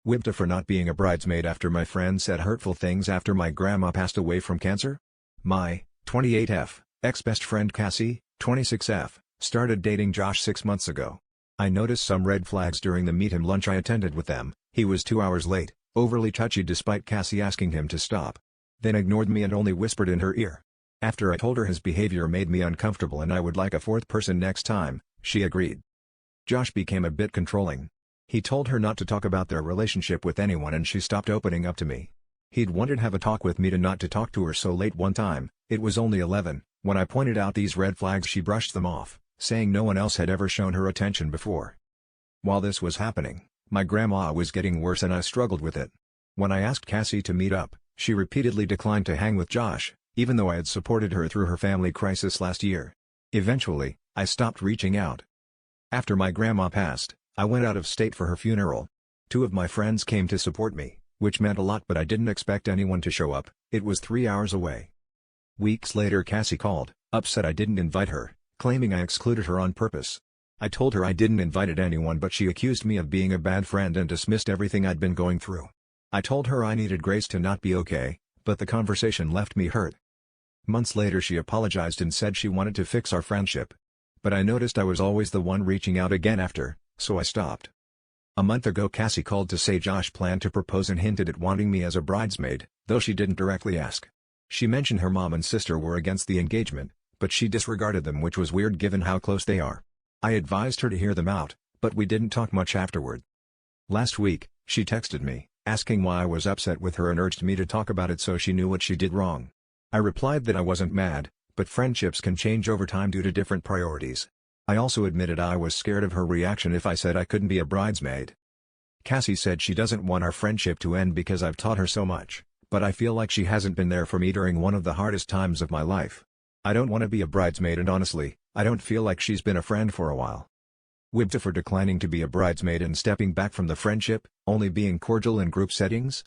Whipped for not being a bridesmaid after my friend said hurtful things after my grandma passed away from cancer? My 28F ex-best friend Cassie, 26F, started dating Josh 6 months ago. I noticed some red flags during the meet him lunch I attended with them. He was 2 hours late, overly touchy despite Cassie asking him to stop. Then ignored me and only whispered in her ear. After I told her his behavior made me uncomfortable and I would like a fourth person next time, she agreed. Josh became a bit controlling. He told her not to talk about their relationship with anyone and she stopped opening up to me. He'd wanted to have a talk with me to not to talk to her so late one time. It was only 11, when I pointed out these red flags she brushed them off, saying no one else had ever shown her attention before. While this was happening, my grandma was getting worse and I struggled with it. When I asked Cassie to meet up, she repeatedly declined to hang with Josh, even though I had supported her through her family crisis last year. Eventually, I stopped reaching out. After my grandma passed, I went out of state for her funeral. 2 of my friends came to support me, which meant a lot but I didn't expect anyone to show up. It was 3 hours away. Weeks later Cassie called, upset I didn't invite her, claiming I excluded her on purpose. I told her I didn't invite anyone but she accused me of being a bad friend and dismissed everything I'd been going through. I told her I needed grace to not be okay, but the conversation left me hurt. Months later she apologized and said she wanted to fix our friendship. But I noticed I was always the one reaching out again after, so I stopped. A month ago Cassie called to say Josh planned to propose and hinted at wanting me as a bridesmaid, though she didn't directly ask. She mentioned her mom and sister were against the engagement, but she disregarded them, which was weird given how close they are. I advised her to hear them out, but we didn't talk much afterward. Last week, she texted me, asking why I was upset with her and urged me to talk about it so she knew what she did wrong. I replied that I wasn't mad, but friendships can change over time due to different priorities. I also admitted I was scared of her reaction if I said I couldn't be a bridesmaid. Cassie said she doesn't want our friendship to end because I've taught her so much, but I feel like she hasn't been there for me during one of the hardest times of my life. I don't want to be a bridesmaid and honestly, I don't feel like she's been a friend for a while. Whipped for declining to be a bridesmaid and stepping back from the friendship, only being cordial in group settings?